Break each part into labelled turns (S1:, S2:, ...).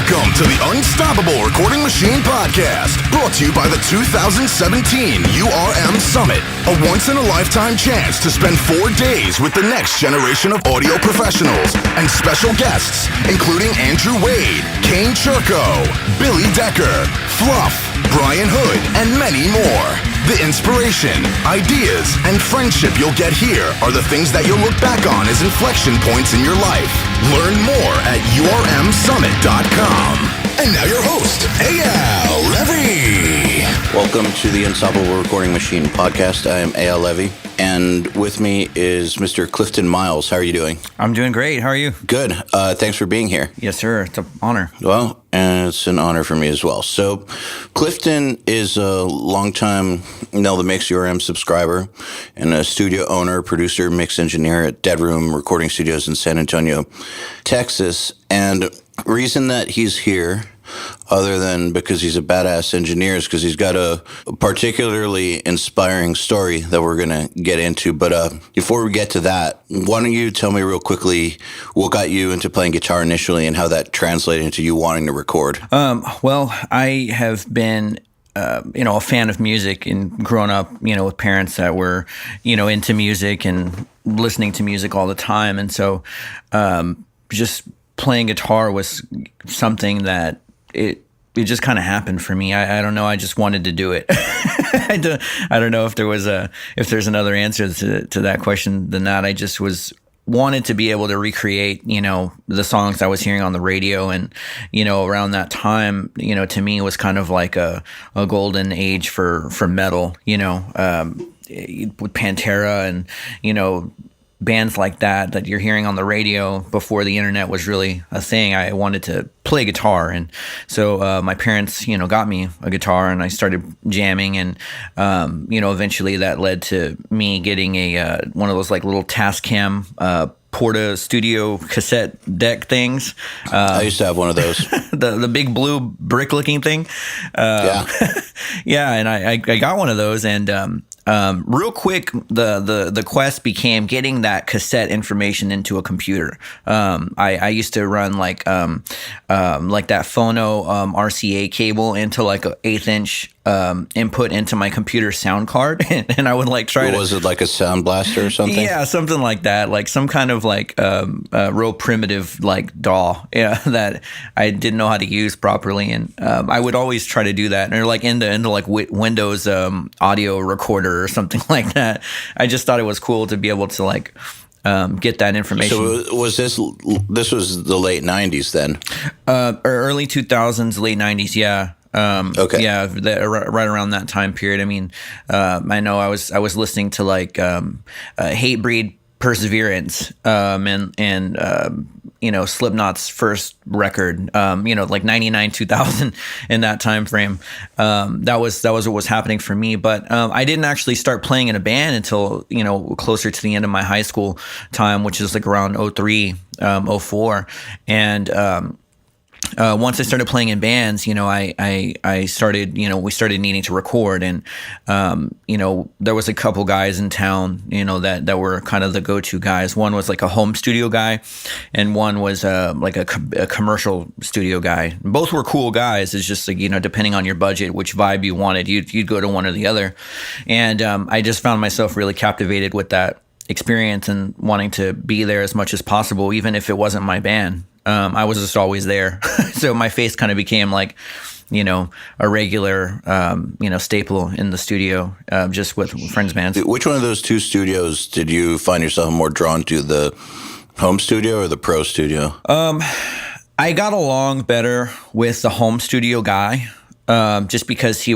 S1: Welcome to the Unstoppable Recording Machine Podcast, brought to you by the 2017 URM Summit, a once-in-a-lifetime chance to spend 4 days with the next generation of audio professionals and special guests, including Andrew Wade, Kane Churko, Billy Decker, Fluff, Brian Hood, and many more. The inspiration, ideas, and friendship you'll get here are the things that you'll look back on as inflection points in your life. Learn more at urmsummit.com. And now your host, EYAL Levy.
S2: Welcome to the Unstoppable Recording Machine Podcast. I am EYAL Levy, and with me is Mr. Clifton Miles. How are you doing?
S3: I'm doing great. How are you?
S2: Good. Thanks for being here.
S3: Yes, sir. It's an honor.
S2: Well, and it's an honor for me as well. So, Clifton is a longtime Nail the Mix URM subscriber and a studio owner, producer, mix engineer at Dead Room Recording Studios in San Antonio, Texas. And reason that he's here, other than because he's a badass engineer, is because he's got a particularly inspiring story that we're going to get into. But before we get to that, why don't you tell me real quickly what got you into playing guitar initially and how that translated into you wanting to record?
S3: Well, I have been a fan of music and grown up, with parents that were, into music and listening to music all the time. And so just playing guitar was something that it just kind of happened for me. I don't know. I just wanted to do it. I don't know if there's another answer to that question than that. I just wanted to be able to recreate, the songs I was hearing on the radio. And, around that time, to me, it was kind of like a golden age for metal, with Pantera and, bands like that you're hearing on the radio before the internet was really a thing. I wanted to play guitar. And so my parents, got me a guitar and I started jamming. And, eventually that led to me getting one of those like little Tascam Porta Studio cassette deck things.
S2: I used to have one of those.
S3: the big blue brick looking thing.
S2: Yeah.
S3: Yeah. And I got one of those, and real quick, the quest became getting that cassette information into a computer. I used to run like that phono RCA cable into like an 1/8 inch input into my computer sound card, and I would like try to.
S2: Was it like a sound blaster or something?
S3: Yeah, something like that, like some kind of like real primitive like DAW, that I didn't know how to use properly, and I would always try to do that, and like into like Windows audio recorder or something like that. I just thought it was cool to be able to like get that information.
S2: So was this was the late 90s then?
S3: Or early 2000s, late 90s, yeah.
S2: Okay.
S3: Yeah, right around that time period. I mean, I know I was listening to like Hatebreed, Perseverance, and Slipknot's first record, like 99, 2000 in that time frame. That was what was happening for me. But I didn't actually start playing in a band until, closer to the end of my high school time, which is like around 03, 04. And once I started playing in bands, I started, we started needing to record, and, there was a couple guys in town, that were kind of the go-to guys. One was like a home studio guy, and one was like a commercial studio guy. Both were cool guys. It's just like, depending on your budget, which vibe you wanted, you'd go to one or the other. And I just found myself really captivated with that experience and wanting to be there as much as possible, even if it wasn't my band. I was just always there. So my face kind of became like, a regular, staple in the studio, just with friends' bands.
S2: Which one of those two studios did you find yourself more drawn to, the home studio or the pro studio?
S3: I got along better with the home studio guy. Just because it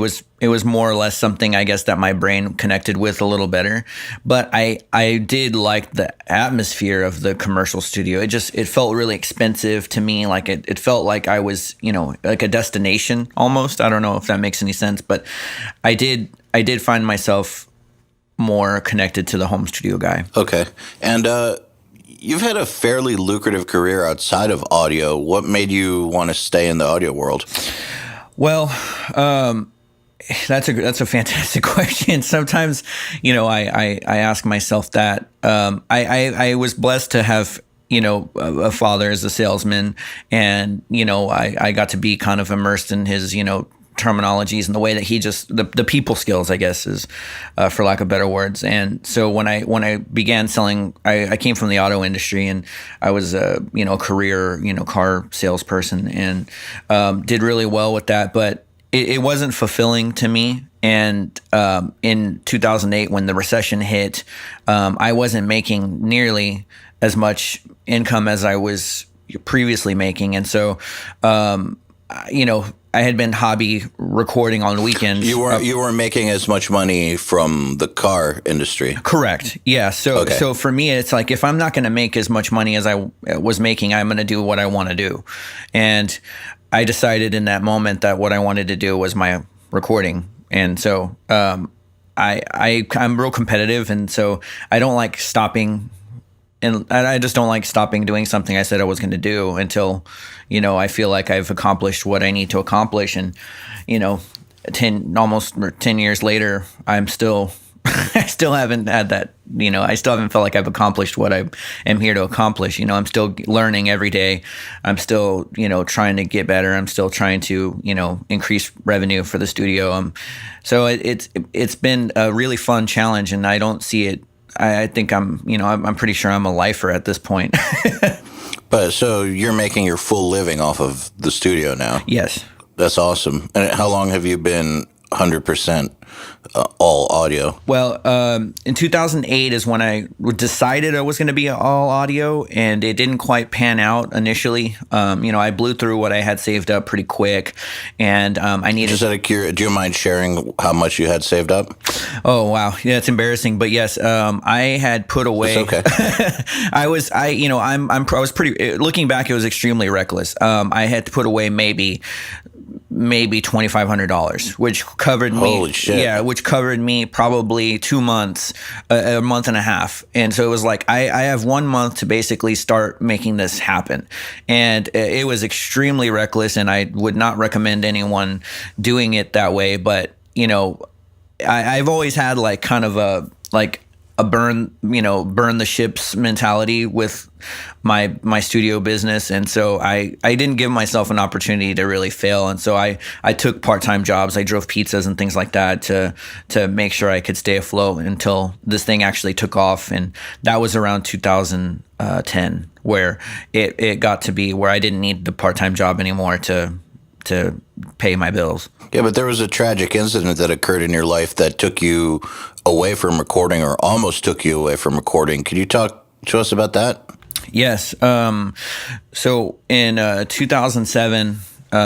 S3: was more or less something, I guess, that my brain connected with a little better. But I did like the atmosphere of the commercial studio. It felt really expensive to me. Like it felt like I was, like a destination almost. I don't know if that makes any sense, but I did find myself more connected to the home studio guy.
S2: Okay. And, you've had a fairly lucrative career outside of audio. What made you want to stay in the audio world?
S3: Well, that's a fantastic question. Sometimes, I ask myself that. I was blessed to have a father as a salesman, and I got to be kind of immersed in his terminologies and the way that he just the people skills, I guess, is for lack of better words. And so when I began selling, I came from the auto industry, and I was a career car salesperson, and did really well with that, but it wasn't fulfilling to me. And in 2008, when the recession hit, I wasn't making nearly as much income as I was previously making. And so, I had been hobby recording on the weekends.
S2: You weren't making as much money from the car industry.
S3: Correct. Yeah. So for me, it's like, if I'm not going to make as much money as I was making, I'm going to do what I want to do. And I decided in that moment that what I wanted to do was my recording. And so I'm real competitive, and so I don't like stopping. And I just don't like stopping doing something I said I was going to do until, I feel like I've accomplished what I need to accomplish. And, almost 10 years later, I still haven't had that, I still haven't felt like I've accomplished what I am here to accomplish. I'm still learning every day. I'm still, trying to get better. I'm still trying to, increase revenue for the studio. So it's been a really fun challenge, and I don't see it. I think I'm pretty sure I'm a lifer at this point.
S2: But so you're making your full living off of the studio now?
S3: Yes.
S2: That's awesome. And how long have you been 100% all audio?
S3: Well, in 2008 is when I decided I was going to be all audio, and it didn't quite pan out initially. I blew through what I had saved up pretty quick, and I needed. Just
S2: out of curiosity, do you mind sharing how much you had saved up?
S3: Oh wow, yeah, it's embarrassing, but yes, I had put away.
S2: It's okay.
S3: I was pretty. Looking back, it was extremely reckless. I had to put away maybe $2,500, which covered me.
S2: Holy shit.
S3: Yeah, which covered me probably 2 months, a month and a half. And so it was like, I have 1 month to basically start making this happen. And it was extremely reckless, and I would not recommend anyone doing it that way. But, I've always had like kind of a burn the ships mentality with my studio business. And so I didn't give myself an opportunity to really fail. And so I took part-time jobs. I drove pizzas and things like that to make sure I could stay afloat until this thing actually took off. And that was around 2010, where it got to be where I didn't need the part-time job anymore to pay my bills.
S2: Yeah, but there was a tragic incident that occurred in your life that took you away from recording, or almost took you away from recording. Can you talk to us about that?
S3: Yes. So in 2007,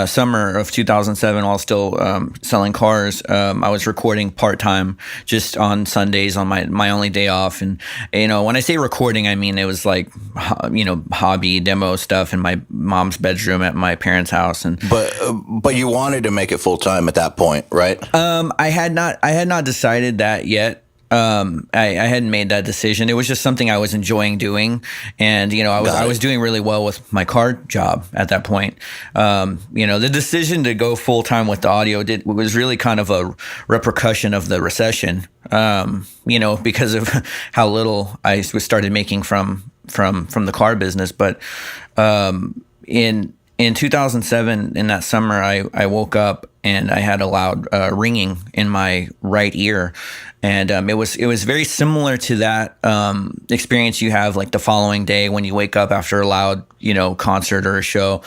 S3: summer of 2007, while still selling cars, I was recording part-time just on Sundays on my only day off. And, when I say recording, I mean it was like, hobby demo stuff in my mom's bedroom at my parents' house. And
S2: But you wanted to make it full-time at that point, right?
S3: I had not decided that yet. I hadn't made that decision. It was just something I was enjoying doing. And, I was doing really well with my car job at that point. The decision to go full time with the audio was really kind of a repercussion of the recession, because of how little I started making from the car business. But, in 2007, in that summer, I woke up and I had a loud ringing in my right ear. And it was very similar to that experience you have like the following day when you wake up after a loud, concert or a show.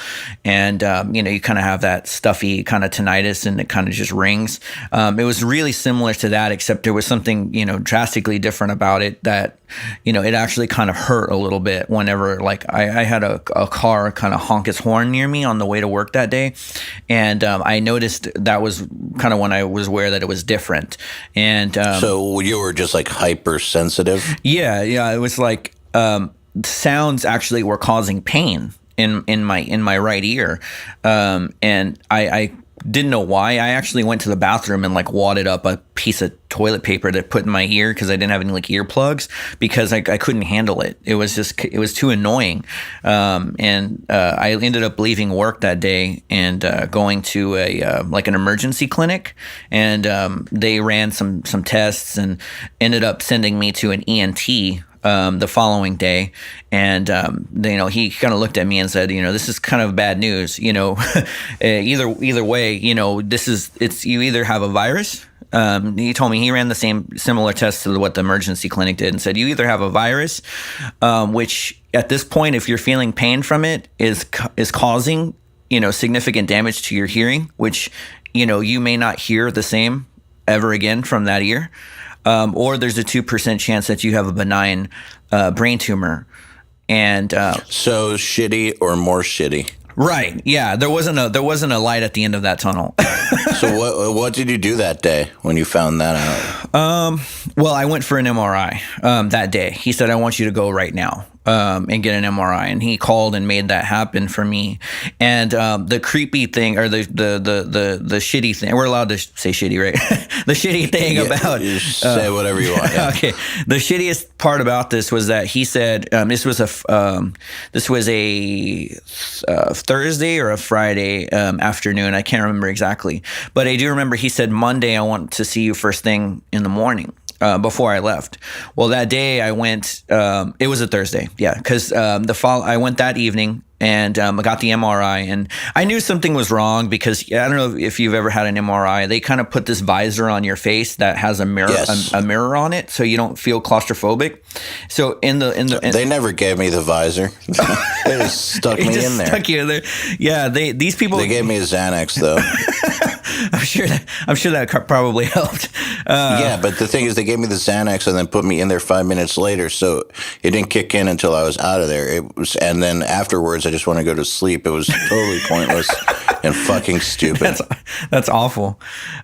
S3: And, you kind of have that stuffy kind of tinnitus, and it kind of just rings. It was really similar to that, except there was something, drastically different about it that, it actually kind of hurt a little bit whenever like I had a car kind of honk its horn near me on the way to work that day. And I noticed that was kind of when I was aware that it was different. And
S2: so you were just like hypersensitive? Yeah.
S3: It was like sounds actually were causing pain in my right ear. And I didn't know why. I actually went to the bathroom and like wadded up a piece of toilet paper to put in my ear because I didn't have any like earplugs, because I couldn't handle it. It was too annoying. And I ended up leaving work that day and going to an emergency clinic, and they ran some tests and ended up sending me to an ENT the following day, and he kind of looked at me and said, this is kind of bad news. Either way, it's you either have a virus. He told me he ran the similar test to what the emergency clinic did, and said you either have a virus, which at this point, if you're feeling pain from it, is causing significant damage to your hearing, which you may not hear the same ever again from that ear, or there's a 2% chance that you have a benign brain tumor, and
S2: so shitty or more shitty.
S3: Right. Yeah. There wasn't a light at the end of that tunnel.
S2: So what did you do that day when you found that out?
S3: Well, I went for an MRI that day. He said, I want you to go right now and get an MRI. And he called and made that happen for me. And the creepy thing, or the shitty thing, we're allowed to say shitty, right? The shitty thing about...
S2: You say whatever you want. Yeah.
S3: Okay. The shittiest part about this was that he said this was a Thursday or a Friday afternoon. I can't remember exactly. But I do remember he said, Monday, I want to see you first thing in the morning. Before I left. Well, that day I went, it was a Thursday. Yeah. Cause, I went that evening and, I got the MRI, and I knew something was wrong because I don't know if you've ever had an MRI. They kind of put this visor on your face that has a mirror,
S2: yes.
S3: a mirror on it, so you don't feel claustrophobic. So
S2: they never gave me the visor. They just stuck me in there.
S3: Stuck you in there. Yeah. These people.
S2: They gave me a Xanax though.
S3: I'm sure that probably helped.
S2: Yeah, but the thing is, they gave me the Xanax and then put me in there 5 minutes later, so it didn't kick in until I was out of there. And then afterwards, I just want to go to sleep. It was totally pointless and fucking stupid.
S3: That's awful.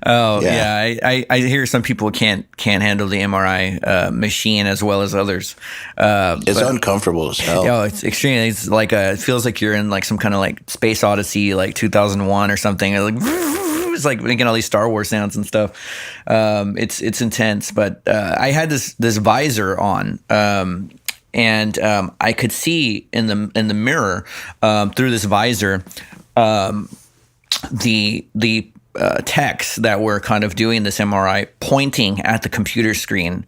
S3: Oh yeah, I hear some people can't handle the MRI machine as well as others.
S2: It's uncomfortable as hell.
S3: Oh, it's extreme. It's like it feels like you're in like some kind of like Space Odyssey, like 2001 or something. Like. It's like making all these Star Wars sounds and stuff. It's intense, but I had this visor on, and I could see in the mirror through this visor the techs that were kind of doing this MRI pointing at the computer screen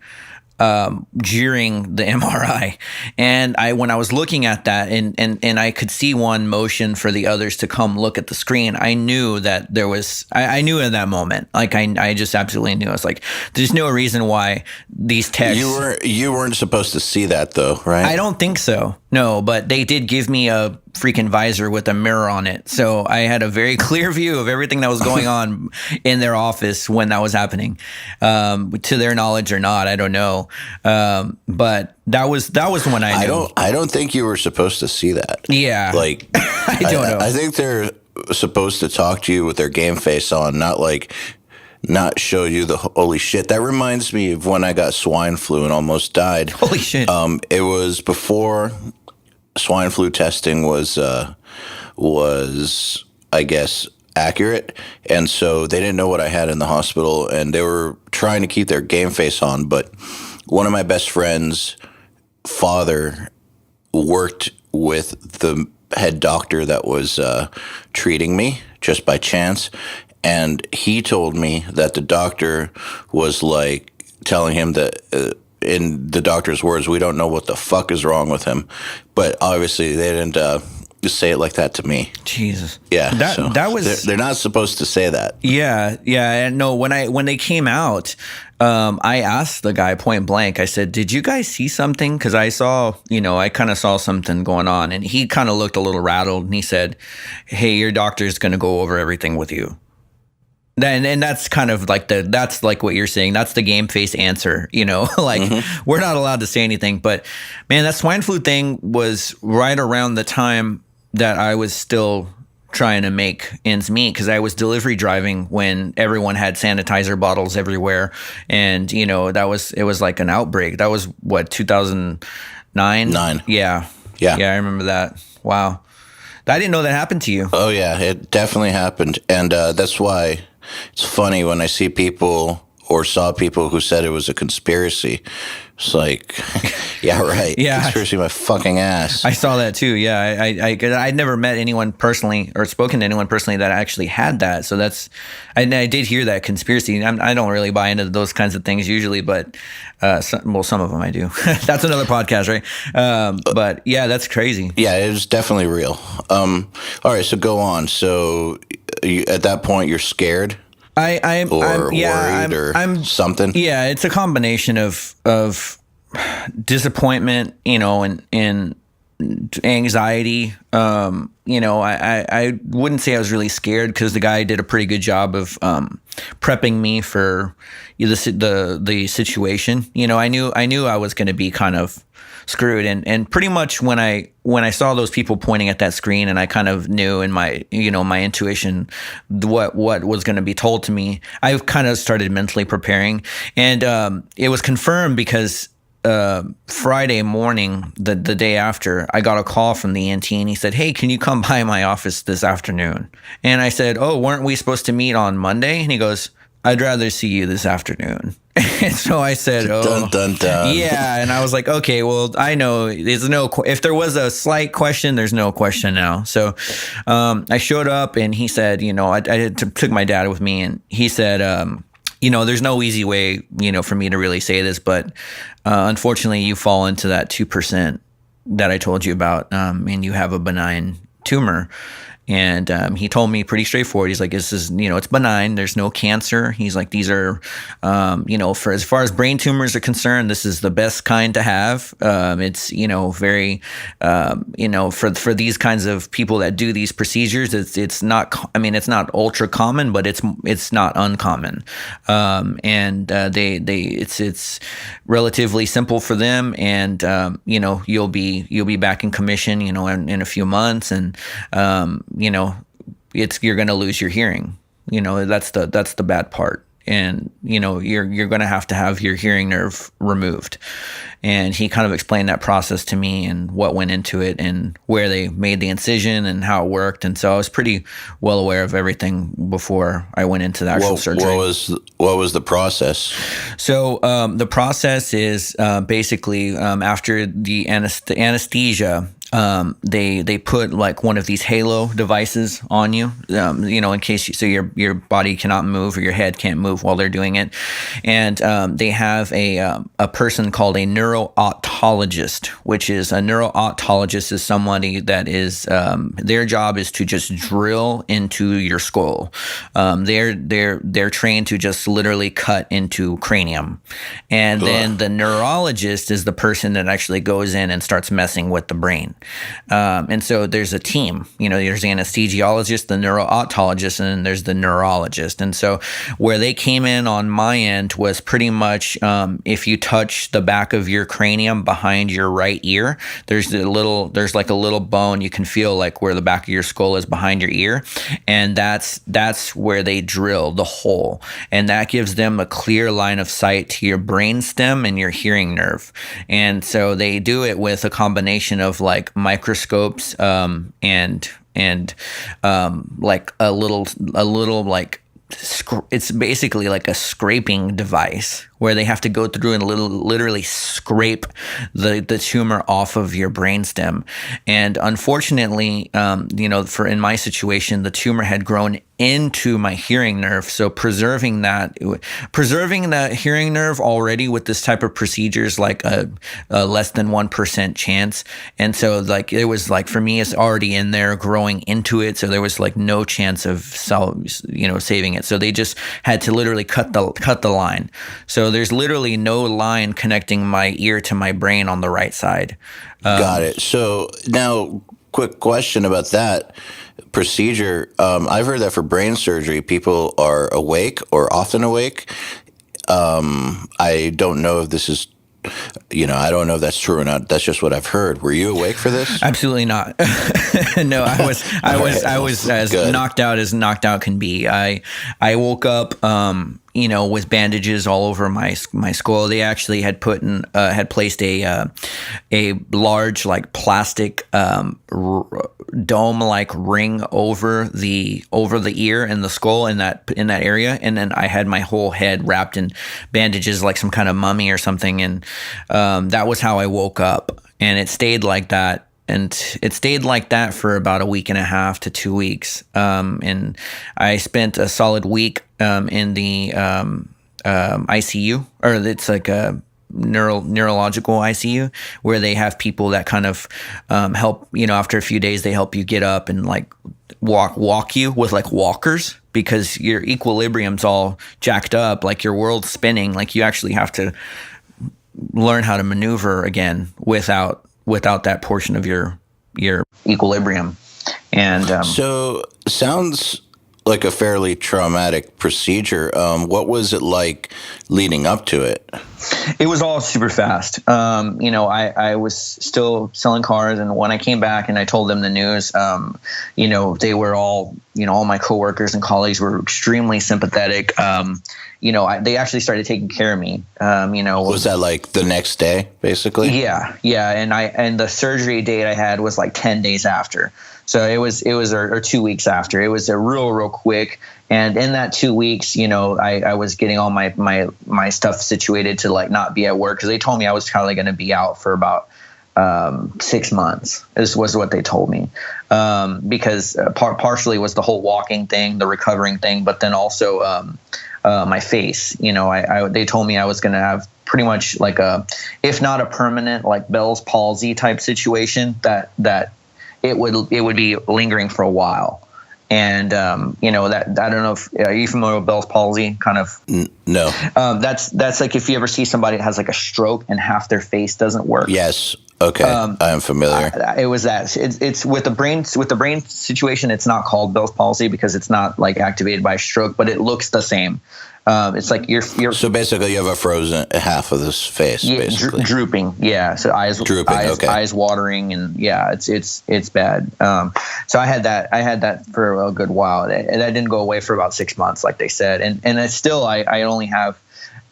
S3: during the MRI. And when I was looking at that and I could see one motion for the others to come look at the screen, I knew that there was, I knew in that moment, like I just absolutely knew. I was like, there's no reason why these techs.
S2: You weren't supposed to see that though, right?
S3: I don't think so. No, but they did give me a freaking visor with a mirror on it. So I had a very clear view of everything that was going on in their office when that was happening. To their knowledge or not, I don't know. But that was when I knew.
S2: I don't think you were supposed to see that.
S3: Yeah.
S2: Like,
S3: I don't know.
S2: I think they're supposed to talk to you with their game face on, not show you the holy shit. That reminds me of when I got swine flu and almost died.
S3: Holy shit.
S2: It was before swine flu testing was I guess accurate, and so they didn't know what I had in the hospital, and they were trying to keep their game face on. But one of my best friends' father worked with the head doctor that was treating me just by chance, and he told me that the doctor was like telling him that in the doctor's words, we don't know what the fuck is wrong with him. But obviously they didn't just say it like that to me.
S3: Jesus.
S2: Yeah.
S3: That was.
S2: They're not supposed to say that.
S3: Yeah. Yeah. And no, when they came out, I asked the guy point blank, I said, did you guys see something? Because I saw, I kind of saw something going on. And he kind of looked a little rattled, and he said, hey, your doctor's going to go over everything with you. And that's kind of like that's like what you're saying. That's the game face answer, like we're not allowed to say anything. But man, that swine flu thing was right around the time that I was still trying to make ends meet, because I was delivery driving when everyone had sanitizer bottles everywhere. And, it was like an outbreak. That was what, 2009?
S2: 9.
S3: Yeah.
S2: Yeah.
S3: Yeah. I remember that. Wow. I didn't know that happened to you.
S2: Oh yeah, it definitely happened. And that's why it's funny when I see people or saw people who said it was a conspiracy, It's like, yeah, right.
S3: Yeah.
S2: Conspiracy my fucking ass.
S3: I saw that too. Yeah, I'd never met anyone personally or spoken to anyone personally that actually had that. So I did hear that conspiracy. I don't really buy into those kinds of things usually, but some of them I do. That's another podcast, right? But yeah, that's crazy.
S2: Yeah, it was definitely real. All right, so go on. So at that point, you're scared.
S3: I'm
S2: worried or something.
S3: Yeah, it's a combination of disappointment, and anxiety. I wouldn't say I was really scared because the guy did a pretty good job of prepping me for the situation. I knew I was going to be kind of screwed, and pretty much when I saw those people pointing at that screen, and I kind of knew in my my intuition what was going to be told to me, I kind of started mentally preparing, and it was confirmed because Friday morning, the day after, I got a call from the ENT, and he said, "Hey, can you come by my office this afternoon?" And I said, "Oh, weren't we supposed to meet on Monday?" And he goes, "I'd rather see you this afternoon." And so I said, "Oh,
S2: dun, dun, dun."
S3: Yeah." And I was like, "Okay, well, I know if there was a slight question, there's no question now." So I showed up, and he said, I took my dad with me, and he said, there's no easy way, for me to really say this, but unfortunately, you fall into that 2% that I told you about, and you have a benign tumor. And he told me pretty straightforward. He's like, "This is, it's benign. There's no cancer." He's like, "These are, for as far as brain tumors are concerned, this is the best kind to have. It's, very, for these kinds of people that do these procedures, it's not. I mean, it's not ultra common, but it's not uncommon. It's relatively simple for them, and you'll be back in commission, in a few months, and you're going to lose your hearing. That's the bad part. And, you're going to have your hearing nerve removed." And he kind of explained that process to me and what went into it and where they made the incision and how it worked. And so I was pretty well aware of everything before I went into the actual surgery.
S2: What was the process?
S3: So the process is basically after the anesthesia, they put like one of these halo devices on you, in case so your body cannot move or your head can't move while they're doing it. And they have a person called a neuro-otologist, which is a neuro-otologist is somebody that is their job is to just drill into your skull. They're trained to just literally cut into cranium. And then the neurologist is the person that actually goes in and starts messing with the brain. And so there's a team, there's the anesthesiologist, the neuro-otologist, and then there's the neurologist. And so where they came in on my end was pretty much if you touch the back of your cranium behind your right ear, there's like a little bone you can feel like where the back of your skull is behind your ear. And that's where they drill the hole. And that gives them a clear line of sight to your brain stem and your hearing nerve. And so they do it with a combination of like microscopes and like a little like it's basically like a scraping device where they have to go through and literally scrape the tumor off of your brainstem. And unfortunately, in my situation, the tumor had grown into my hearing nerve. So preserving that hearing nerve already with this type of procedure is like a less than 1% chance. And so like it was like for me, it's already in there growing into it. So there was like no chance of saving it. So they just had to literally cut the line. So there's literally no line connecting my ear to my brain on the right side.
S2: Got it. So now, quick question about that procedure. I've heard that for brain surgery, people are awake or often awake. I don't know if this is, I don't know if that's true or not. That's just what I've heard. Were you awake for this?
S3: Absolutely not. No, I was as knocked out can be. I woke up, with bandages all over my skull. They actually had placed a large like plastic dome like ring over the ear and the skull in that area, and then I had my whole head wrapped in bandages like some kind of mummy or something, and that was how I woke up, and it stayed like that. And it stayed like that for about a week and a half to 2 weeks. And I spent a solid week in the ICU, or it's like a neurological ICU, where they have people that kind of help, after a few days, they help you get up and like walk you with like walkers, because your equilibrium's all jacked up, like your world's spinning, like you actually have to learn how to maneuver again without that portion of your equilibrium. And
S2: so sounds like a fairly traumatic procedure. What was it like leading up to it?
S3: It was all super fast. I was still selling cars, and when I came back and I told them the news, they were all, all my coworkers and colleagues were extremely sympathetic. They actually started taking care of me.
S2: Was that like the next day, basically?
S3: Yeah, and the surgery date I had was like 10 days after. So it was or 2 weeks after. It was a real quick. And in that 2 weeks, I was getting all my stuff situated to like not be at work, because they told me I was probably going to be out for about 6 months. This was what they told me, because partially was the whole walking thing, the recovering thing, but then also my face. They told me I was going to have pretty much like if not a permanent like Bell's palsy type situation, that it would be lingering for a while. And that I don't know if are you familiar with Bell's palsy? Kind of.
S2: No.
S3: That's like if you ever see somebody that has like a stroke and half their face doesn't work.
S2: Yes. Okay. I am familiar.
S3: It was that. It's with the brain situation. It's not called Bell's palsy because it's not like activated by stroke, but it looks the same. It's like you're
S2: so basically you have a frozen half of this face, basically
S3: drooping. Yeah, so eyes drooping, eyes watering, and yeah, it's bad. So I had that for a good while, and that didn't go away for about 6 months, like they said, and I still I only have.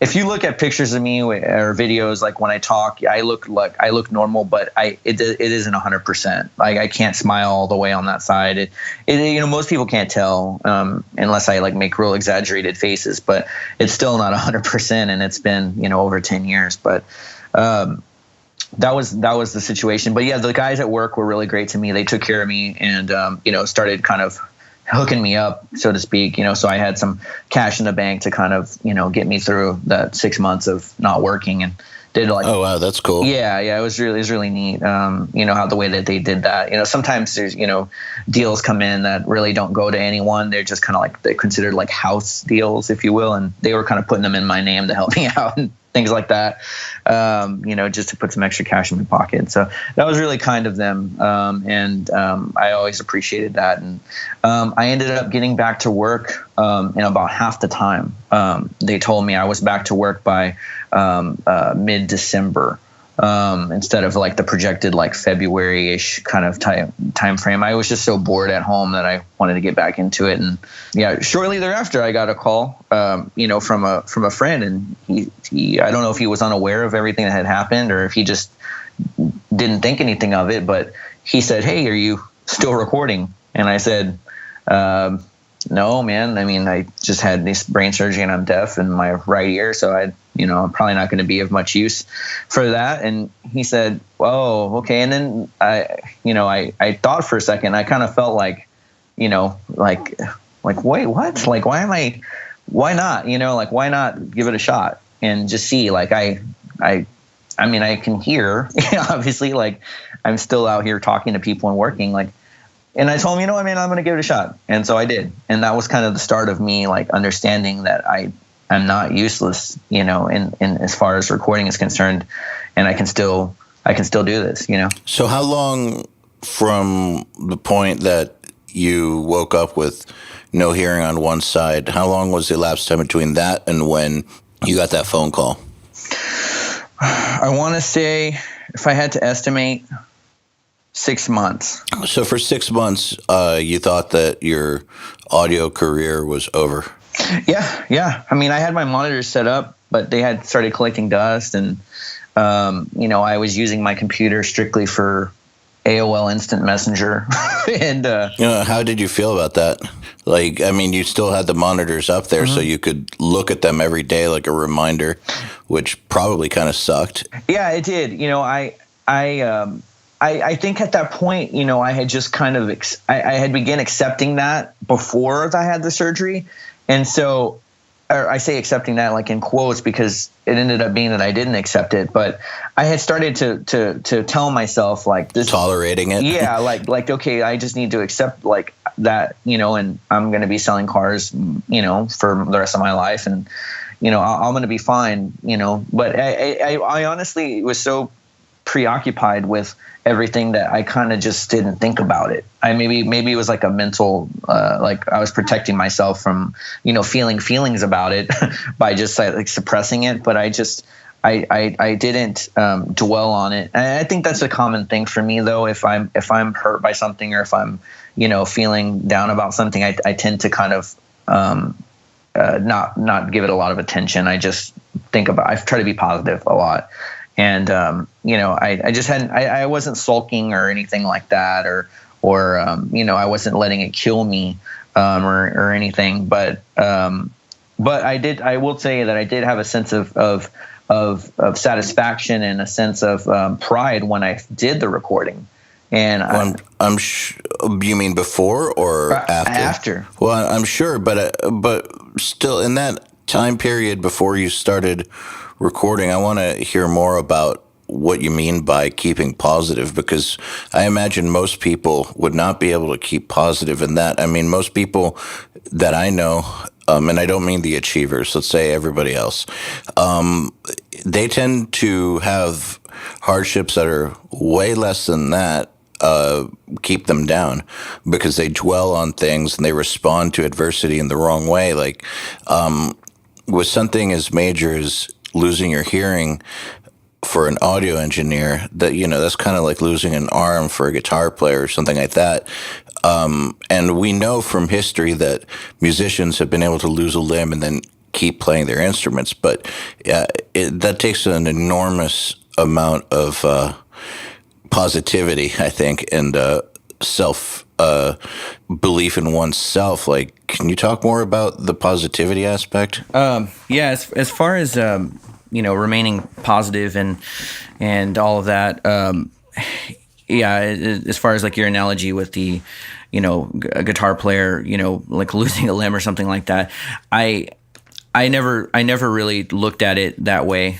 S3: If you look at pictures of me or videos, like when I talk, I look normal, but it isn't 100%. Like I can't smile all the way on that side. Most people can't tell unless I like make real exaggerated faces, but it's still not 100%, and it's been over 10 years. But that was the situation. But yeah, the guys at work were really great to me. They took care of me and started kind of hooking me up, so to speak, so I had some cash in the bank to kind of, get me through that 6 months of not working, and did like,
S2: oh wow, that's cool.
S3: Yeah, it was really neat. How the way that they did that, sometimes there's, deals come in that really don't go to anyone. They're just kind of like, they're considered like house deals, if you will. And they were kind of putting them in my name to help me out and things like that, just to put some extra cash in my pocket. So that was really kind of them. And I always appreciated that. And I ended up getting back to work in about half the time. They told me I was back to work by mid-December. Instead of like the projected like February-ish kind of time frame. I was just so bored at home that I wanted to get back into it. And yeah, shortly thereafter, I got a call, from a friend, and he I don't know if he was unaware of everything that had happened or if he just didn't think anything of it, but he said, "Hey, are you still recording?" And I said, "No, man. I mean, I just had this brain surgery and I'm deaf in my right ear, so I'm probably not going to be of much use for that." And he said, "Oh, okay." And then I thought for a second. I kind of felt like, like wait, what? Like, why not? Like, why not give it a shot and just see? Like, I mean, I can hear, obviously, like I'm still out here talking to people and working, like. And I told him, I'm going to give it a shot. And so I did. And that was kind of the start of me like understanding that I'm not useless, in as far as recording is concerned, and I can still do this,
S2: So how long from the point that you woke up with no hearing on one side, how long was the elapsed time between that and when you got that phone call?
S3: I want to say, if I had to estimate, 6 months.
S2: So for 6 months, you thought that your audio career was over?
S3: Yeah. I mean, I had my monitors set up, but they had started collecting dust, and I was using my computer strictly for AOL Instant Messenger, and
S2: How did you feel about that? Like, I mean, you still had the monitors up there, so you could look at them every day like a reminder, which probably kind of sucked.
S3: Yeah, it did. I think at that point, I had just kind of I had begun accepting that before I had the surgery, and so, or I say accepting that like in quotes because it ended up being that I didn't accept it, but I had started to tell myself like this,
S2: tolerating it.
S3: Yeah, like okay, I just need to accept like that, and I'm going to be selling cars, for the rest of my life, and I'm going to be fine, But I honestly was so preoccupied with everything that I kind of just didn't think about it. Maybe it was like a mental, like I was protecting myself from, feeling feelings about it by just like suppressing it. But I didn't dwell on it. And I think that's a common thing for me though. If I'm hurt by something, or if I'm, feeling down about something, I tend to kind of, not give it a lot of attention. I just I try to be positive a lot. And, I just I wasn't sulking or anything like that, or I wasn't letting it kill me, or anything. But I will say that I did have a sense of satisfaction and a sense of pride when I did the recording. And
S2: you mean before or after?
S3: After.
S2: Well, I'm sure, but still, in that time period before you started recording, I want to hear more about what you mean by keeping positive, because I imagine most people would not be able to keep positive in that. I mean, most people that I know, and I don't mean the achievers, let's say everybody else, they tend to have hardships that are way less than that, keep them down, because they dwell on things and they respond to adversity in the wrong way. Like, with something as major as losing your hearing for an audio engineer, that's kind of like losing an arm for a guitar player or something like that. And we know from history that musicians have been able to lose a limb and then keep playing their instruments. But that takes an enormous amount of positivity, I think, and self belief in oneself. Like, can you talk more about the positivity aspect?
S3: Yeah, as far as remaining positive and all of that. Yeah, as far as like your analogy with the a guitar player, like losing a limb or something like that, I never really looked at it that way.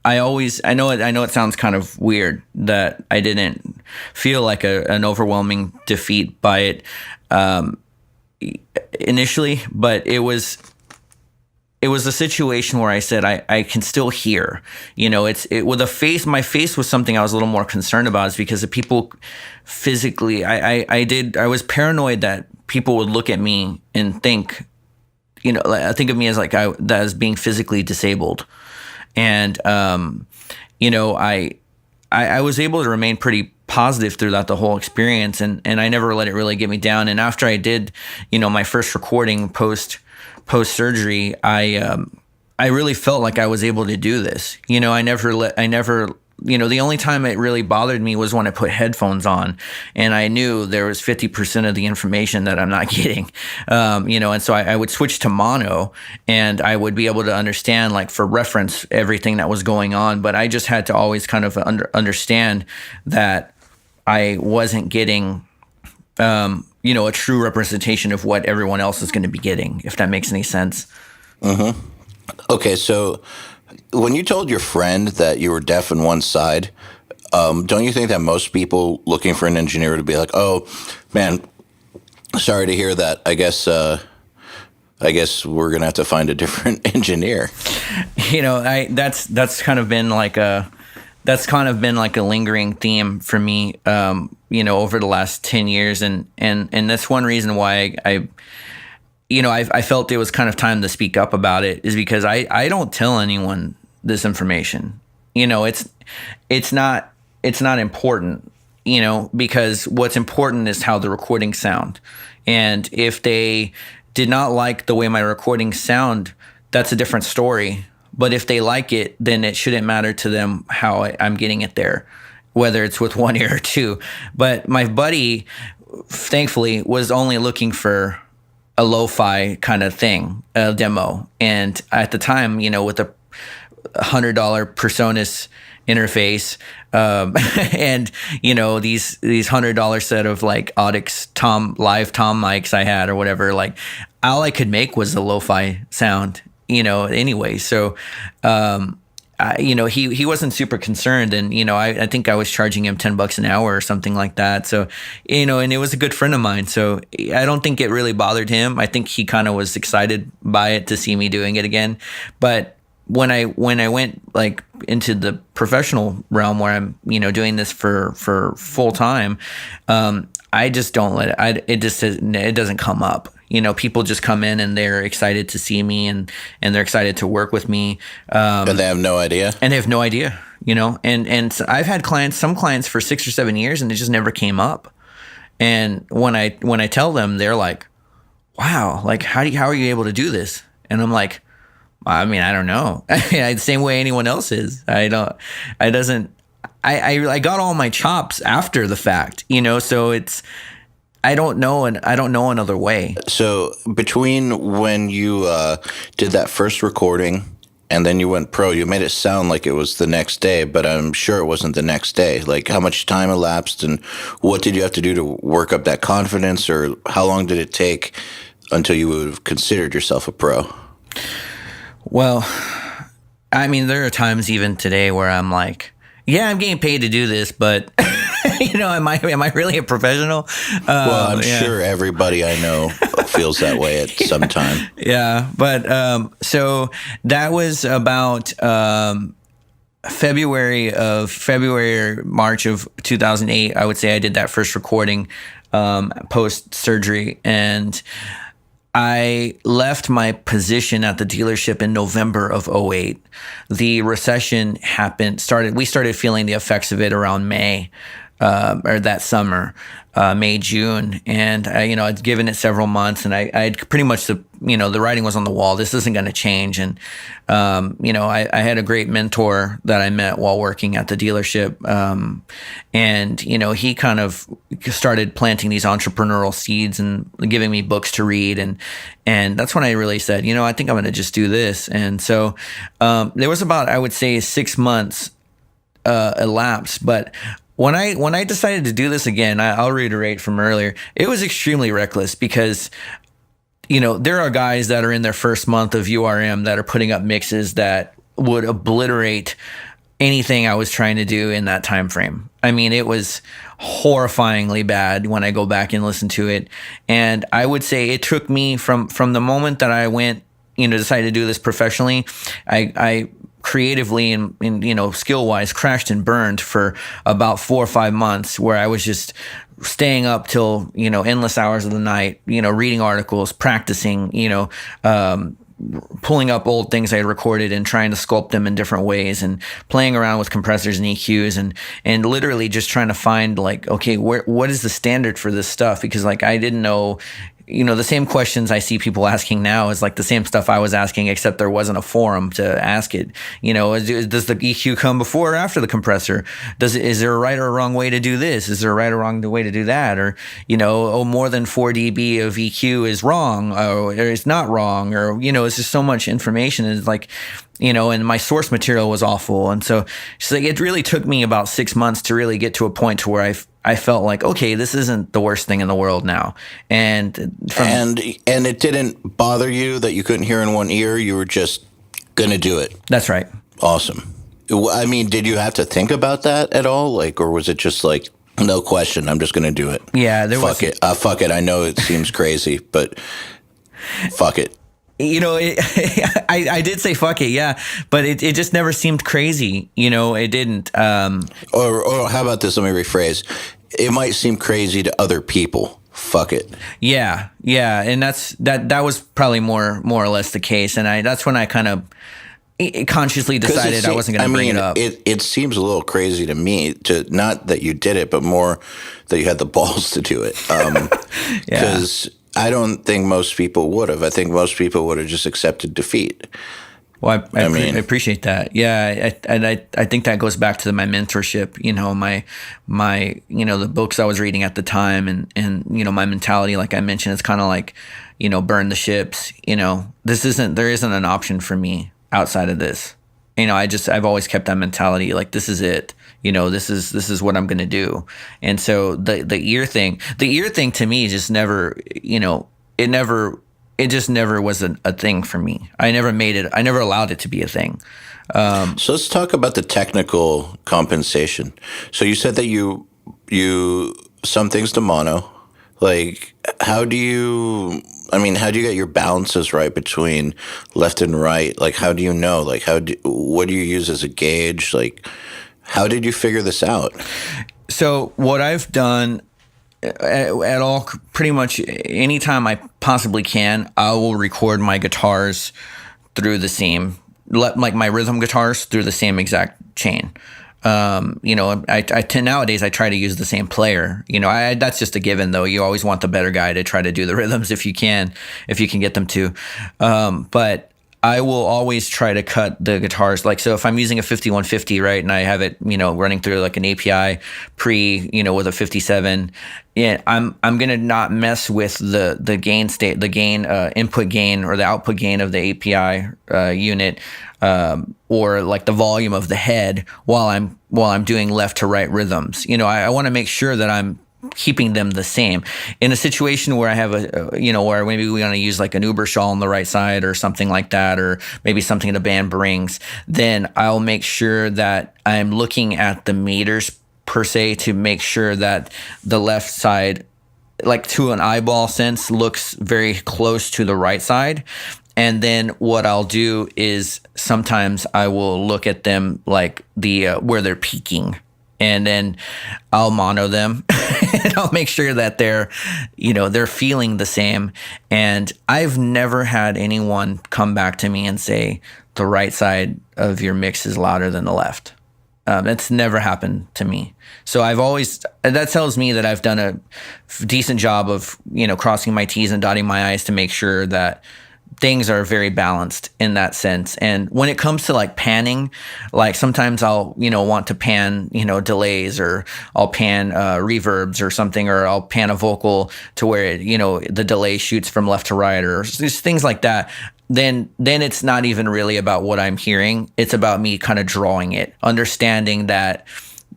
S3: I know it sounds kind of weird that I didn't feel like an overwhelming defeat by it initially, but it was a situation where I said I can still hear. With a face. My face was something I was a little more concerned about, is because the people physically. I was paranoid that people would look at me and think of me as like as being physically disabled. And, I was able to remain pretty positive throughout the whole experience, and I never let it really get me down. And after I did, my first recording post surgery, I really felt like I was able to do this. The only time it really bothered me was when I put headphones on and I knew there was 50% of the information that I'm not getting, and so I would switch to mono and I would be able to understand, like for reference, everything that was going on. But I just had to always kind of understand that I wasn't getting, a true representation of what everyone else is going to be getting, if that makes any sense.
S2: Mm-hmm. Okay, so when you told your friend that you were deaf in one side, don't you think that most people looking for an engineer would be like, "Oh, man, sorry to hear that. I guess we're gonna have to find a different engineer."
S3: That's kind of been like a lingering theme for me, over the last 10 years, and that's one reason why I felt it was kind of time to speak up about it, is because I don't tell anyone this information. It's not important, because what's important is how the recordings sound. And if they did not like the way my recordings sound, that's a different story. But if they like it, then it shouldn't matter to them how I'm getting it there, whether it's with one ear or two. But my buddy, thankfully, was only looking for a lo-fi kind of thing, a demo. And at the time, with a $100 PreSonus interface, and these $100 set of like Audix live tom mics I had or whatever, like all I could make was the lo-fi sound, anyway. So he wasn't super concerned, and I think I was charging him $10 an hour or something like that. So and it was a good friend of mine, so I don't think it really bothered him. I think he kind of was excited by it to see me doing it again. But when I went like into the professional realm where I'm doing this for full time, I just don't let it. It doesn't come up. People just come in and they're excited to see me and they're excited to work with me.
S2: And they have no idea.
S3: And they have no idea. And so I've had some clients for 6 or 7 years and it just never came up. And when I tell them, they're like, "Wow, like how are you able to do this?" And I'm like, I mean, I don't know. The same way anyone else is. I got all my chops after the fact, so it's, I don't know another way.
S2: So between when you did that first recording and then you went pro, you made it sound like it was the next day, but I'm sure it wasn't the next day. Like, how much time elapsed and what did you have to do to work up that confidence, or how long did it take until you would have considered yourself a pro?
S3: Well, I mean, there are times even today where I'm like, yeah, I'm getting paid to do this, but am I really a professional?
S2: Well, I'm sure everybody I know feels that way at some time.
S3: Yeah, but so that was about February or March of 2008. I would say I did that first recording post surgery, and I left my position at the dealership in November of 2008. The recession we started feeling the effects of it around May, or that summer, May, June. And I'd given it several months, and I'd pretty much the writing was on the wall. This isn't going to change. And, I had a great mentor that I met while working at the dealership. And he kind of started planting these entrepreneurial seeds and giving me books to read. And that's when I really said, I think I'm going to just do this. And so, there was about, I would say, 6 months, elapsed, but when I decided to do this again, I'll reiterate from earlier, it was extremely reckless because, there are guys that are in their first month of URM that are putting up mixes that would obliterate anything I was trying to do in that time frame. I mean, it was horrifyingly bad when I go back and listen to it. And I would say it took me from the moment that I went, decided to do this professionally, I creatively and skill wise crashed and burned for about 4 or 5 months, where I was just staying up till endless hours of the night, reading articles, practicing, pulling up old things I had recorded and trying to sculpt them in different ways, and playing around with compressors and EQs, and literally just trying to find like, okay, what is the standard for this stuff? Because like I didn't know. The same questions I see people asking now is like the same stuff I was asking, except there wasn't a forum to ask it. Does the EQ come before or after the compressor? Is there a right or a wrong way to do this? Is there a right or wrong way to do that? Or, more than 4 dB of EQ is wrong, or it's not wrong, or, it's just so much information. It's like, and my source material was awful. And so it's like, it really took me about 6 months to really get to a point to where I felt like, okay, this isn't the worst thing in the world now. And
S2: it didn't bother you that you couldn't hear in one ear. You were just going to do it.
S3: That's right.
S2: Awesome. I mean, did you have to think about that at all? Like, or was it just like, no question, I'm just going to do it?
S3: Yeah.
S2: Fuck it. I know it seems crazy, but fuck it.
S3: I did say fuck it, yeah, but it just never seemed crazy. It didn't.
S2: Or how about this? Let me rephrase. It might seem crazy to other people. Fuck it.
S3: Yeah, and that was probably more or less the case, and that's when I kind of consciously decided I wasn't going to bring it up.
S2: It seems a little crazy to me, not that you did it, but more that you had the balls to do it. Because I don't think most people would have. I think most people would have just accepted defeat.
S3: Well, I appreciate that. Yeah, I think that goes back to my mentorship. My the books I was reading at the time, and my mentality. Like I mentioned, it's kind of like, burn the ships. There isn't an option for me outside of this. I've always kept that mentality. Like this is it. This is what I'm gonna do. And so the ear thing to me just never. It just never was a thing for me. I never made it. I never allowed it to be a thing.
S2: So let's talk about the technical compensation. So you said that you some things to mono. Like, how do you get your balances right between left and right? Like, how do you know? Like, what do you use as a gauge? Like, how did you figure this out?
S3: So what I've done at all, pretty much anytime I possibly can, I will record my guitars through the same, like my rhythm guitars through the same exact chain. Nowadays I try to use the same player. That's just a given though. You always want the better guy to try to do the rhythms if you can get them to. But I will always try to cut the guitars. Like, so if I'm using a 5150, right, and I have it, running through like an API with a 57, yeah, I'm gonna not mess with the gain state, the gain input gain or the output gain of the API unit, or like the volume of the head while I'm doing left to right rhythms. I want to make sure that I'm keeping them the same. In a situation where I have where maybe we want to use like an Uberschall on the right side or something like that, or maybe something the band brings, then I'll make sure that I'm looking at the meters per se to make sure that the left side, like to an eyeball sense, looks very close to the right side. And then what I'll do is sometimes I will look at them like where they're peaking. And then I'll mono them and I'll make sure that they're feeling the same. And I've never had anyone come back to me and say the right side of your mix is louder than the left. That's never happened to me. So that tells me that I've done a decent job of, crossing my T's and dotting my I's to make sure that things are very balanced in that sense. And when it comes to like panning, like sometimes I'll, want to pan, delays, or I'll pan reverbs or something, or I'll pan a vocal to where, the delay shoots from left to right, or just things like that. Then it's not even really about what I'm hearing. It's about me kind of drawing it, understanding that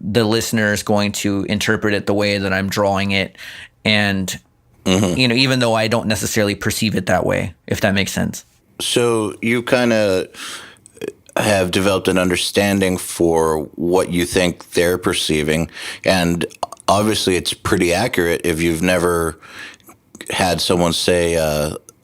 S3: the listener is going to interpret it the way that I'm drawing it. And even though I don't necessarily perceive it that way, if that makes sense.
S2: So you kind of have developed an understanding for what you think they're perceiving. And obviously it's pretty accurate if you've never had someone say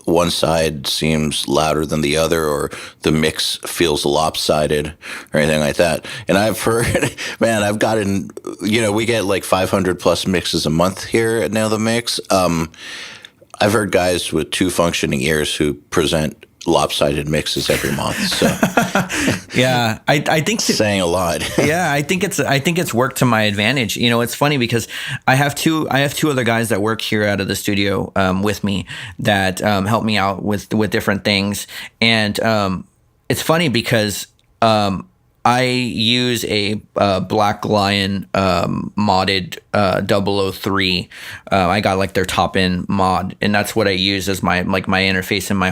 S2: one side seems louder than the other, or the mix feels lopsided or anything like that. And I've heard, man, I've gotten, we get like 500 plus mixes a month here at Nail the Mix. I've heard guys with two functioning ears who present lopsided mixes every month. So
S3: yeah, I think
S2: saying a lot.
S3: Yeah, I think it's worked to my advantage. It's funny because I have two other guys that work here out of the studio with me that help me out with different things. And it's funny because I use a Black Lion modded 003. I got like their top end mod, and that's what I use as my interface in my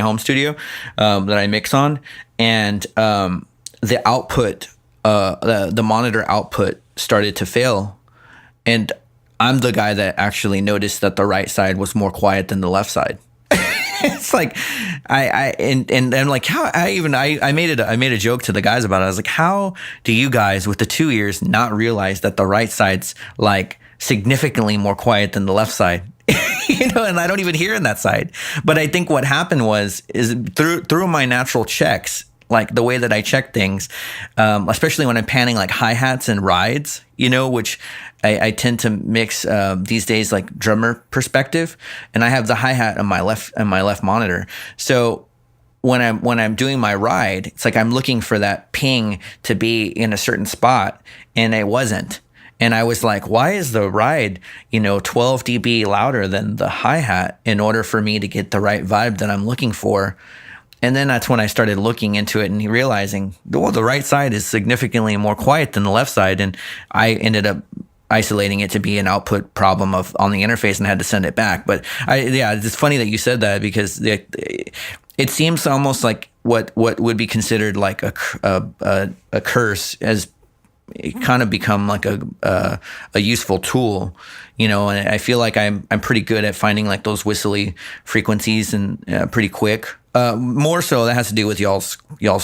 S3: home studio that I mix on. And the output, the monitor output started to fail, and I'm the guy that actually noticed that the right side was more quiet than the left side. It's like and I'm like, how I made a joke to the guys about it. I was like, how do you guys with the two ears not realize that the right side's like significantly more quiet than the left side? And I don't even hear in that side. But I think what happened is through my natural checks, like the way that I check things, especially when I'm panning like hi-hats and rides, which I tend to mix these days like drummer perspective, and I have the hi-hat on my left monitor. So when I'm doing my ride, it's like I'm looking for that ping to be in a certain spot, and it wasn't. And I was like, why is the ride, 12 dB louder than the hi-hat in order for me to get the right vibe that I'm looking for? And then that's when I started looking into it and realizing, well, the right side is significantly more quiet than the left side. And I ended up isolating it to be an output problem on the interface and had to send it back. But it's funny that you said that, because it seems almost like what would be considered like a curse has kind of become like a useful tool, and I feel like I'm pretty good at finding like those whistly frequencies and pretty quick. More so that has to do with y'all's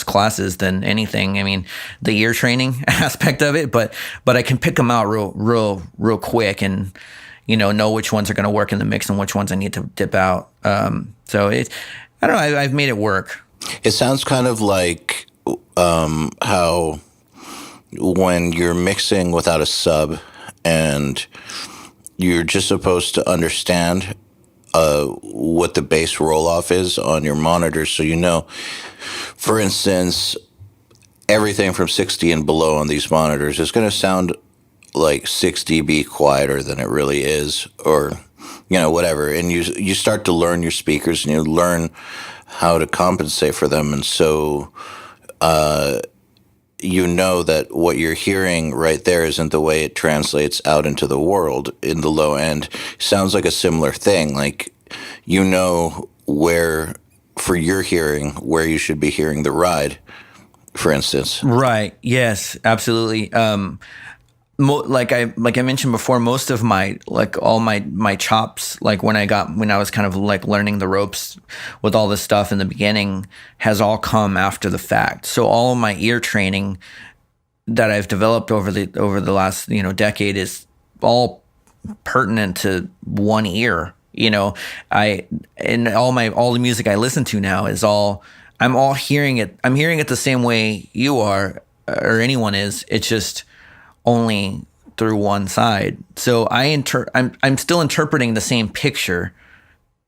S3: classes than anything. I mean, the ear training aspect of it, but I can pick them out real quick and, know which ones are going to work in the mix and which ones I need to dip out. So I don't know. I've made it work.
S2: It sounds kind of like how when you're mixing without a sub and you're just supposed to understand what the bass roll-off is on your monitor. So, for instance, everything from 60 and below on these monitors is going to sound like 6 dB quieter than it really is, or, whatever. And you start to learn your speakers and you learn how to compensate for them. And so, that what you're hearing right there isn't the way it translates out into the world in the low end. Sounds like a similar thing. Like, where, for your hearing, where you should be hearing the ride, for instance.
S3: Right. Yes, absolutely. Like I mentioned before, most of all my chops, like when I was kind of like learning the ropes with all this stuff in the beginning, has all come after the fact. So all of my ear training that I've developed over the last decade is all pertinent to one ear. All the music I listen to now is I'm hearing it. I'm hearing it the same way you are or anyone is. It's just only through one side. So I'm still interpreting the same picture.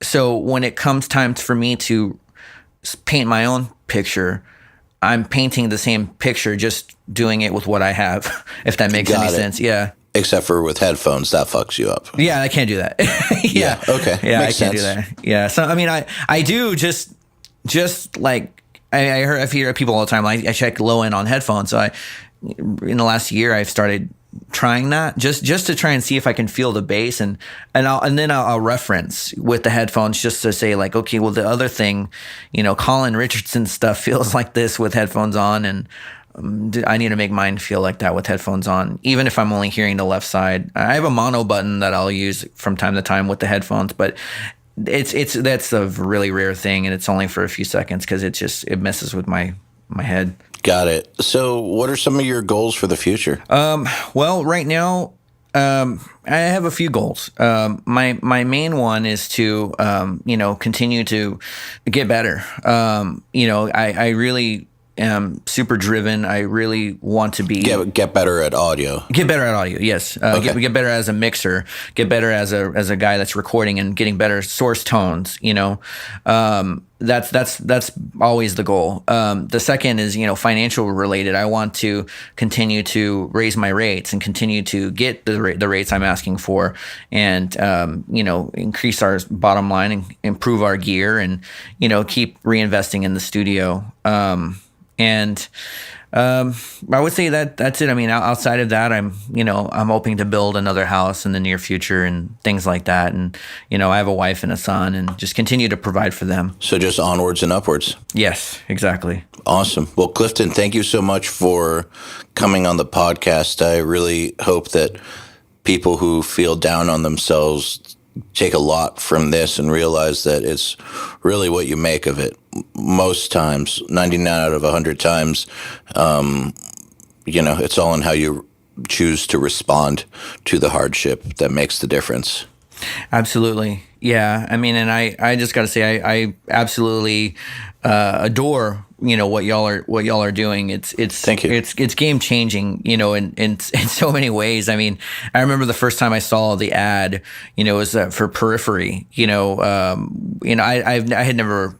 S3: So when it comes time for me to paint my own picture, I'm painting the same picture, just doing it with what I have, if that makes any sense. Yeah.
S2: Except for with headphones, that fucks you up.
S3: Yeah, I can't do that. Yeah.
S2: Okay.
S3: Yeah,
S2: Makes
S3: I can't
S2: sense.
S3: do that. Yeah. So I mean, I do just like I hear people all the time. I check low end on headphones. So in the last year, I've started trying that just to try and see if I can feel the bass and then I'll reference with the headphones just to say like, okay, well the other thing, Colin Richardson stuff feels like this with headphones on, and I need to make mine feel like that with headphones on, even if I'm only hearing the left side. I have a mono button that I'll use from time to time with the headphones, but that's a really rare thing, and it's only for a few seconds because it messes with my head.
S2: Got it. So what are some of your goals for the future?
S3: Well, right now, I have a few goals. My main one is to, continue to get better. I really am super driven. I really want to be
S2: get better at audio.
S3: Get better at audio. Yes.
S2: Okay.
S3: Get better as a mixer. Get better as a guy that's recording and getting better source tones. That's always the goal. The second is, financial related. I want to continue to raise my rates and continue to get the rates I'm asking for, and increase our bottom line and improve our gear, and keep reinvesting in the studio. I would say that's it. I mean, outside of that, I'm hoping to build another house in the near future and things like that. And, I have a wife and a son, and just continue to provide for them.
S2: So just onwards and upwards.
S3: Yes, exactly.
S2: Awesome. Well, Clifton, thank you so much for coming on the podcast. I really hope that people who feel down on themselves take a lot from this and realize that it's really what you make of it. Most times, 99 out of 100 times, it's all in how you choose to respond to the hardship that makes the difference.
S3: Absolutely. Yeah. I mean, and I just got to say, I absolutely adore what y'all are doing.
S2: Thank you.
S3: It's game changing, in so many ways. I mean, I remember the first time I saw the ad, it was for Periphery, I had never,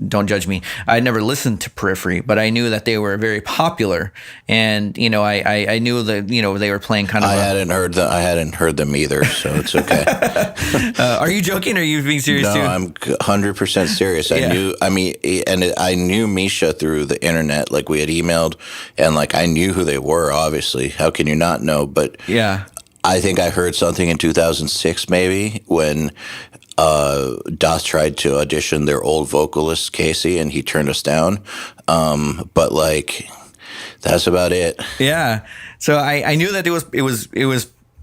S3: don't judge me, I had never listened to Periphery, but I knew that they were very popular, and I knew that they were playing kind of.
S2: I hadn't heard them either, so it's okay.
S3: Are you joking? Or are you being serious too?
S2: No, I'm 100% serious. I knew Misha through the internet. Like, we had emailed, and like I knew who they were. Obviously, how can you not know? But
S3: yeah.
S2: I think I heard something in 2006 maybe when Doth tried to audition their old vocalist Casey, and he turned us down. But like, that's about it.
S3: Yeah. So I knew that it was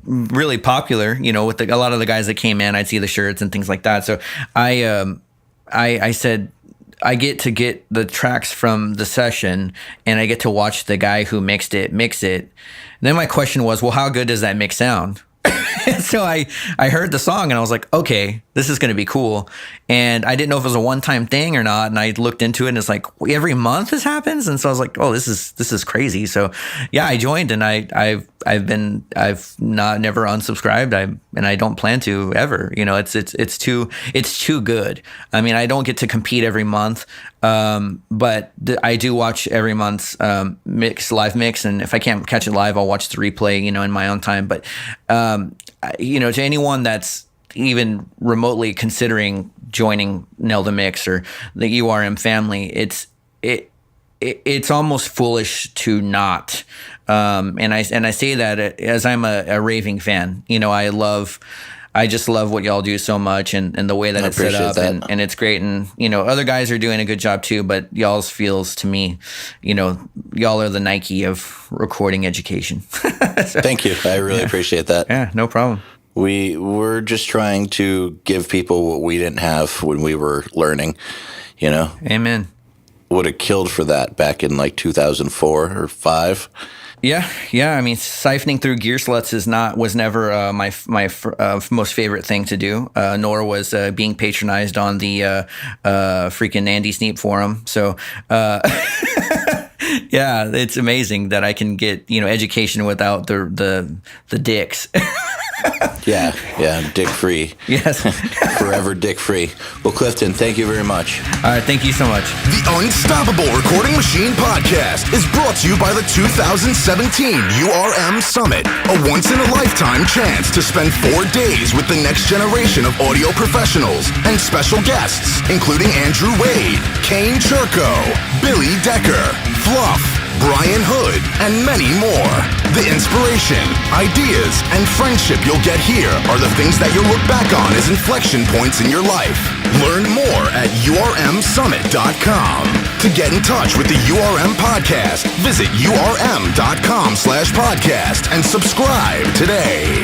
S3: really popular. With a lot of the guys that came in, I'd see the shirts and things like that. So I said, I get to get the tracks from the session, and I get to watch the guy who mix it. And then my question was, well, how good does that mix sound? So I heard the song, and I was like, okay, this is going to be cool. And I didn't know if it was a one-time thing or not. And I looked into it, and it's like every month this happens. And so I was like, oh, this is crazy. So yeah, I joined, and I've never unsubscribed. And I don't plan to ever. It's too good. I mean, I don't get to compete every month, but I do watch every month's live mix, and if I can't catch it live, I'll watch the replay, in my own time. But to anyone that's even remotely considering joining Nail the Mix or the URM family, it's almost foolish to not. And I say that as I'm a raving fan. I just love what y'all do so much, and the way that it's set up, and it's great. And other guys are doing a good job too, but y'all's feels to me, y'all are the Nike of recording education. So,
S2: thank you. I really appreciate that.
S3: Yeah, no problem.
S2: We're just trying to give people what we didn't have when we were learning,
S3: Amen.
S2: Would have killed for that back in like 2004 or 5.
S3: Yeah. I mean, siphoning through gear sluts was never my most favorite thing to do. Nor was being patronized on the freaking Andy Sneap forum. So. Yeah, it's amazing that I can get education without the dicks.
S2: Yeah, dick free.
S3: Yes.
S2: Forever dick free. Well, Clifton, thank you very much.
S3: All right, thank you so much.
S1: The Unstoppable Recording Machine Podcast is brought to you by the 2017 URM Summit, a once-in-a-lifetime chance to spend 4 days with the next generation of audio professionals and special guests, including Andrew Wade, Kane Churko, Billy Decker, Fluff, Brian Hood, and many more. The inspiration, ideas, and friendship you'll get here are the things that you'll look back on as inflection points in your life. Learn more at urmsummit.com. To get in touch with the URM podcast, visit urm.com/podcast and subscribe today.